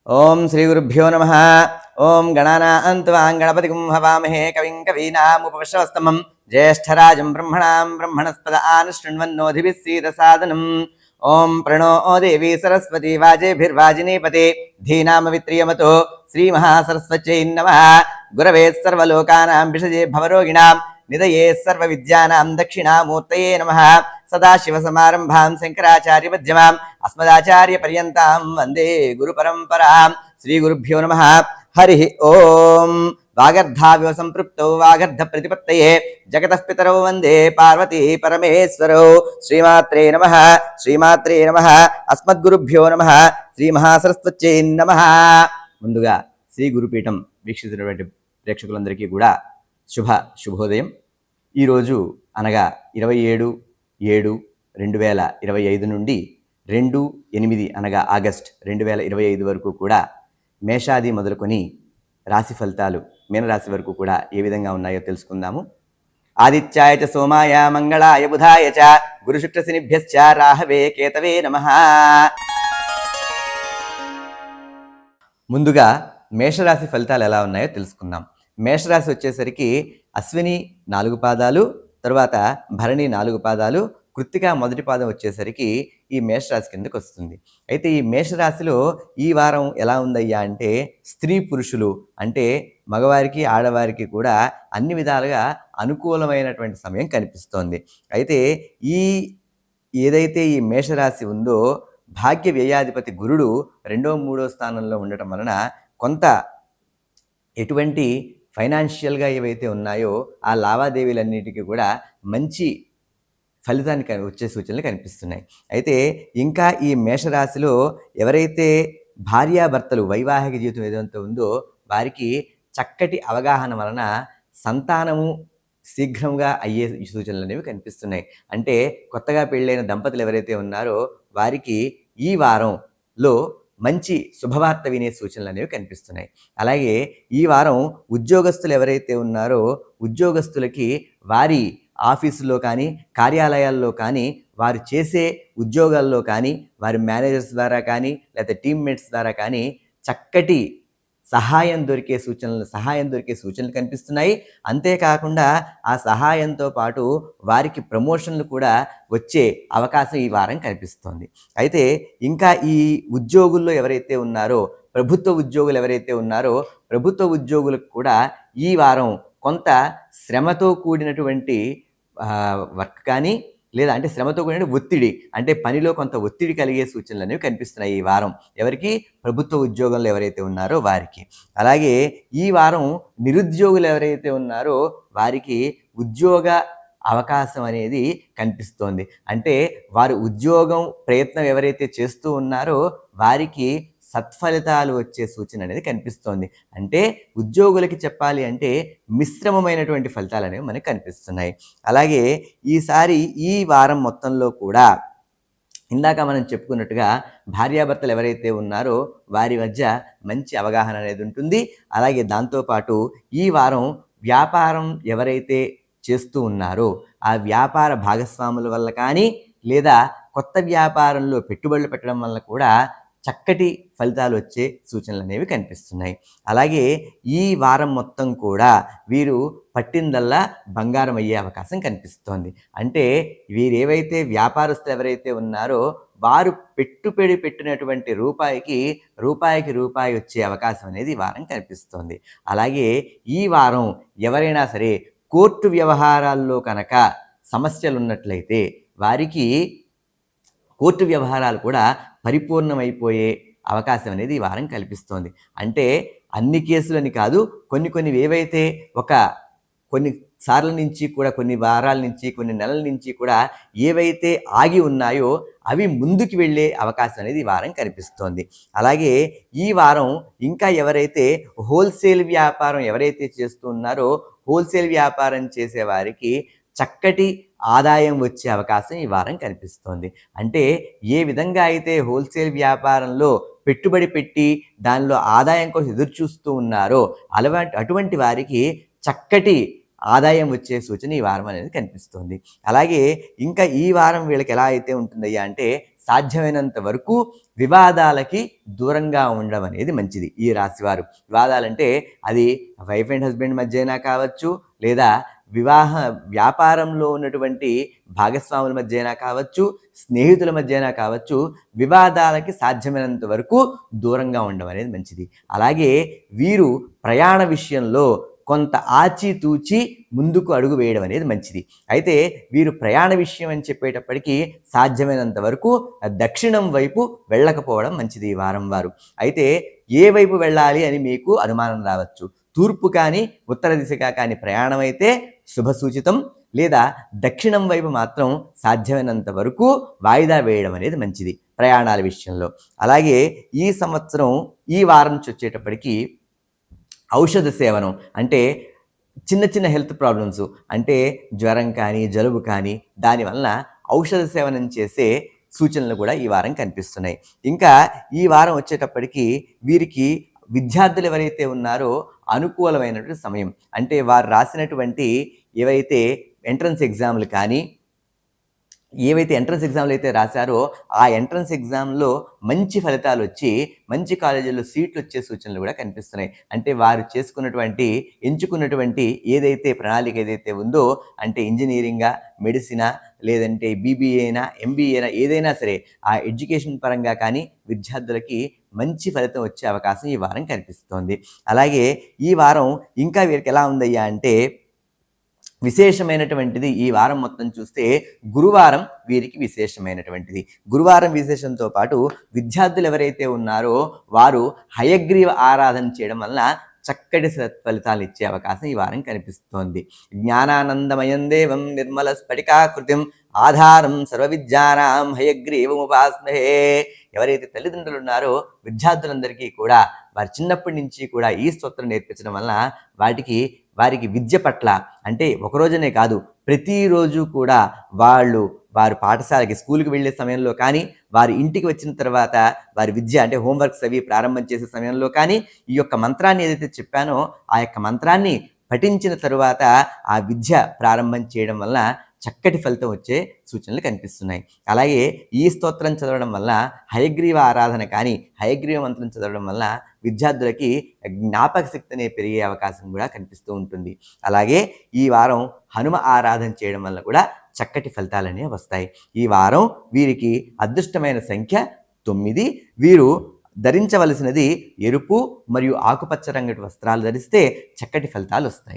ఓం శ్రీ గురుభ్యో నమః. ఓం గణానాం త్వాం గణపతిం హవామహే కవిం కవీనాముపవిశ్రవస్తమం జ్యేష్ఠరాజం బ్రహ్మణాం బ్రహ్మణస్పద ఆనుశృణ్వన్నోధిభిः సీదసాదనం. ఓం ప్రణో దేవీ సరస్వతి వాజేభిర్వాజినీపతే ధీనామవిత్రియమతో శ్రీమహాసరస్వత్యై నమః. గురవే సర్వలోకానాం విషజే భవరోగిణాం నిదయే సర్వవిద్యానాం దక్షిణామూర్తయే నమః. సదాశివసమారంభాం శంకరాచార్యమధ్యమాం అస్మదాచార్యపర్యంతాం వందే గురుపరంపరాం. శ్రీగురుభ్యో నమః. హరి ఓం. వాగర్ధావివ సంపృప్తౌ వాగర్ధ ప్రతిపత్తయే జగతః పితరౌ వందే పార్వతీ పరమేశ్వరౌ. శ్రీమాత్రే నమః. శ్రీమాత్రే నమః. అస్మద్గురుభ్యో నమః. శ్రీ మహాసరస్వత్యై నమః. ముందుగా శ్రీ గురుపీఠం వీక్షిస్తున్నటువంటి ప్రేక్షకులందరికీ కూడా శుభోదయం. ఈరోజు అనగా 27/7/2025 నుండి 2/8 అనగా ఆగస్ట్ 2025 వరకు కూడా మేషాది మొదలుకొని రాశి ఫలితాలు మీనరాశి వరకు కూడా ఏ విధంగా ఉన్నాయో తెలుసుకుందాము. ఆదిత్యాయ చ సోమాయ మంగళాయ బుధాయ చ గురు శుక్ర శనిభ్యశ్చ రాహవే కేతవే నమః. ముందుగా మేషరాశి ఫలితాలు ఎలా ఉన్నాయో తెలుసుకుందాం. మేషరాశి వచ్చేసరికి అశ్విని 4 పాదాలు, తర్వాత భరణి 4 పాదాలు, కృత్తిక మొదటి పాదం వచ్చేసరికి ఈ మేషరాశి కిందకు వస్తుంది. అయితే ఈ మేషరాశిలో ఈ వారం ఎలా ఉందయ్యా అంటే స్త్రీ పురుషులు అంటే మగవారికి ఆడవారికి కూడా అన్ని విధాలుగా అనుకూలమైనటువంటి సమయం కనిపిస్తోంది. అయితే ఏదైతే ఈ మేషరాశి ఉందో భాగ్య వ్యయాధిపతి గురుడు 2వ 3వ స్థానంలో ఉండటం వలన కొంత ఎటువంటి ఫైనాన్షియల్గా ఏవైతే ఉన్నాయో ఆ లావాదేవీలన్నిటికీ కూడా మంచి ఫలితాన్ని వచ్చే సూచనలు కనిపిస్తున్నాయి. అయితే ఇంకా ఈ మేషరాశిలో ఎవరైతే భార్యాభర్తలు వైవాహిక జీవితం ఏదైతే ఉందో వారికి చక్కటి అవగాహన వలన సంతానము శీఘ్రంగా అయ్యే సూచనలు అనేవి కనిపిస్తున్నాయి. అంటే కొత్తగా పెళ్ళైన దంపతులు ఎవరైతే ఉన్నారో వారికి ఈ వారంలో మంచి శుభవార్త వినే సూచనలు అనేవి కనిపిస్తున్నాయి. అలాగే ఈ వారం ఉద్యోగస్తులు ఎవరైతే ఉన్నారో ఉద్యోగస్తులకి వారి ఆఫీసులో కానీ కార్యాలయాల్లో కానీ వారు చేసే ఉద్యోగాల్లో కానీ వారి మేనేజర్స్ ద్వారా కానీ లేకపోతే టీమ్మేట్స్ ద్వారా కానీ చక్కటి సహాయం దొరికే సూచనలు కనిపిస్తున్నాయి. అంతేకాకుండా ఆ సహాయంతో పాటు వారికి ప్రమోషన్లు కూడా వచ్చే అవకాశం ఈ వారం కనిపిస్తోంది. అయితే ఇంకా ఈ ఉద్యోగుల్లో ఎవరైతే ఉన్నారో ప్రభుత్వ ఉద్యోగులు ఎవరైతే ఉన్నారో ప్రభుత్వ ఉద్యోగులకు కూడా ఈ వారం కొంత శ్రమతో కూడినటువంటి వర్క్ కానీ లేదా అంటే శ్రమతో కూడిన ఒత్తిడి అంటే పనిలో కొంత ఒత్తిడి కలిగే సూచనలు అనేవి కనిపిస్తున్నాయి ఈ వారం ఎవరికి ప్రభుత్వ ఉద్యోగంలో ఎవరైతే ఉన్నారో వారికి. అలాగే ఈ వారం నిరుద్యోగులు ఎవరైతే ఉన్నారో వారికి ఉద్యోగ అవకాశం అనేది కనిపిస్తోంది. అంటే వారు ఉద్యోగం ప్రయత్నం ఎవరైతే చేస్తూ ఉన్నారో వారికి సత్ఫలితాలు వచ్చే సూచన అనేది కనిపిస్తోంది. అంటే ఉద్యోగులకి చెప్పాలి అంటే మిశ్రమమైనటువంటి ఫలితాలు అనేవి మనకు కనిపిస్తున్నాయి. అలాగే ఈసారి ఈ వారం మొత్తంలో కూడా ఇందాక మనం చెప్పుకున్నట్టుగా భార్యాభర్తలు ఎవరైతే ఉన్నారో వారి మధ్య మంచి అవగాహన అనేది ఉంటుంది. అలాగే దాంతోపాటు ఈ వారం వ్యాపారం ఎవరైతే చేస్తూ ఉన్నారో ఆ వ్యాపార భాగస్వాముల వల్ల కానీ లేదా కొత్త వ్యాపారంలో పెట్టుబడులు పెట్టడం వల్ల కూడా చక్కటి ఫలితాలు వచ్చే సూచనలు అనేవి కనిపిస్తున్నాయి. అలాగే ఈ వారం మొత్తం కూడా వీరు పట్టిందల్లా బంగారం అయ్యే అవకాశం కనిపిస్తోంది. అంటే వీరేవైతే వ్యాపారస్తులు ఎవరైతే ఉన్నారో వారు పెట్టుబడి పెట్టినటువంటి రూపాయికి రూపాయి వచ్చే అవకాశం అనేది ఈ వారం కనిపిస్తోంది. అలాగే ఈ వారం ఎవరైనా సరే కోర్టు వ్యవహారాల్లో కనుక సమస్యలు ఉన్నట్లయితే వారికి కోర్టు వ్యవహారాలు కూడా పరిపూర్ణమైపోయే అవకాశం అనేది ఈ వారం కల్పిస్తోంది. అంటే అన్ని కేసులని కాదు, కొన్ని ఏవైతే కొన్ని సార్ల నుంచి కూడా కొన్ని వారాల నుంచి కొన్ని నెలల నుంచి కూడా ఏవైతే ఆగి ఉన్నాయో అవి ముందుకు వెళ్ళే అవకాశం అనేది ఈ వారం కనిపిస్తోంది. అలాగే ఈ వారం ఇంకా ఎవరైతే హోల్సేల్ వ్యాపారం ఎవరైతే చేస్తూ ఉన్నారో హోల్సేల్ వ్యాపారం చేసే వారికి చక్కటి ఆదాయం వచ్చే అవకాశం ఈ వారం కనిపిస్తోంది. అంటే ఏ విధంగా అయితే హోల్సేల్ వ్యాపారంలో పెట్టుబడి పెట్టి దానిలో ఆదాయం కోసం ఎదురు చూస్తూ ఉన్నారో అటువంటి వారికి చక్కటి ఆదాయం వచ్చే సూచన ఈ వారం అనేది కనిపిస్తుంది. అలాగే ఇంకా ఈ వారం వీళ్ళకి ఎలా అయితే ఉంటుందయ్యా అంటే సాధ్యమైనంత వరకు వివాదాలకి దూరంగా ఉండడం అనేది మంచిది. ఈ రాశివారు వివాదాలంటే అది వైఫ్ అండ్ హస్బెండ్ మధ్య అయినా కావచ్చు, లేదా వ్యాపారంలో ఉన్నటువంటి భాగస్వాముల మధ్య అయినా కావచ్చు, స్నేహితుల మధ్య అయినా కావచ్చు, వివాదాలకి సాధ్యమైనంత వరకు దూరంగా ఉండడం అనేది మంచిది. అలాగే వీరు ప్రయాణ విషయంలో కొంత ఆచితూచి ముందుకు అడుగు వేయడం అనేది మంచిది. అయితే వీరు ప్రయాణ విషయం అని చెప్పేటప్పటికీ సాధ్యమైనంత వరకు దక్షిణం వైపు వెళ్ళకపోవడం మంచిది ఈ వారం వారు. అయితే ఏ వైపు వెళ్ళాలి అని మీకు అనుమానం రావచ్చు. తూర్పు కానీ ఉత్తర దిశగా కానీ ప్రయాణం అయితే శుభసూచితం, లేదా దక్షిణం వైపు మాత్రం సాధ్యమైనంత వరకు వాయిదా వేయడం అనేది మంచిది ప్రయాణాల విషయంలో. అలాగే ఈ సంవత్సరం ఈ వారం నుంచి వచ్చేటప్పటికి ఔషధ సేవనం అంటే చిన్న చిన్న హెల్త్ ప్రాబ్లమ్స్ అంటే జ్వరం కానీ జలుబు కానీ దానివల్ల ఔషధ సేవనం చేసే సూచనలు కూడా ఈ వారం కనిపిస్తున్నాయి. ఇంకా ఈ వారం వచ్చేటప్పటికి వీరికి విద్యార్థులు ఎవరైతే ఉన్నారో అనుకూలమైనటువంటి సమయం. అంటే వారు రాసినటువంటి ఏవైతే ఎంట్రన్స్ ఎగ్జామ్లు కానీ ఏవైతే ఎంట్రన్స్ ఎగ్జామ్లు అయితే రాశారో ఆ ఎంట్రన్స్ ఎగ్జామ్లో మంచి ఫలితాలు వచ్చి మంచి కాలేజీల్లో సీట్లు వచ్చే సూచనలు కూడా కనిపిస్తున్నాయి. అంటే వారు ఎంచుకున్నటువంటి ఏదైతే ప్రణాళిక ఏదైతే ఉందో, అంటే ఇంజనీరింగా, మెడిసినా, లేదంటే బీబీఏ అయినా, ఎంబీఏ అయినా, ఏదైనా సరే ఆ ఎడ్యుకేషన్ పరంగా కానీ విద్యార్థులకి మంచి ఫలితం వచ్చే అవకాశం ఈ వారం కనిపిస్తోంది. అలాగే ఈ వారం ఇంకా వీరికి ఎలా ఉందయ్యా అంటే విశేషమైనటువంటిది. ఈ వారం మొత్తం చూస్తే గురువారం వీరికి విశేషమైనటువంటిది. గురువారం విశేషంతో పాటు విద్యార్థులు ఎవరైతే ఉన్నారో వారు హయగ్రీవ ఆరాధన చేయడం వల్ల చక్కటి ఫలితాలు ఇచ్చే అవకాశం ఈ వారం కనిపిస్తోంది. జ్ఞానానందమయం దేవం నిర్మల స్ఫటికాకృతిం ఆధారం సర్వవిద్యానాం హయగ్రీవముపాస్మహే. ఎవరైతే తల్లిదండ్రులు ఉన్నారో విద్యార్థులందరికీ కూడా వారి చిన్నప్పటి నుంచి కూడా ఈ స్తోత్రం నేర్పించడం వల్ల వారికి విద్య పట్ల అంటే ఒకరోజనే కాదు ప్రతిరోజు కూడా వారు పాఠశాలకి స్కూల్కి వెళ్ళే సమయంలో కానీ, వారి ఇంటికి వచ్చిన తర్వాత వారి విద్య అంటే హోంవర్క్స్ అవి ప్రారంభం చేసే సమయంలో కానీ ఈ యొక్క మంత్రాన్ని ఏదైతే చెప్పానో ఆ యొక్క మంత్రాన్ని పఠించిన తరువాత ఆ విద్య ప్రారంభం చేయడం వల్ల చక్కటి ఫలితం వచ్చే సూచనలు కనిపిస్తున్నాయి. అలాగే ఈ స్తోత్రం చదవడం వల్ల హయగ్రీవ ఆరాధన కానీ హయగ్రీవ మంత్రం చదవడం వల్ల విద్యార్థులకి జ్ఞాపక శక్తిని పెరిగే అవకాశం కూడా కనిపిస్తూ ఉంటుంది. అలాగే ఈ వారం హనుమ ఆరాధన చేయడం వల్ల కూడా చక్కటి ఫలితాలనే వస్తాయి. ఈ వారం వీరికి అదృష్టమైన సంఖ్య 9. వీరు ధరించవలసినది ఎరుపు మరియు ఆకుపచ్చ రంగు వస్త్రాలు ధరిస్తే చక్కటి ఫలితాలు వస్తాయి.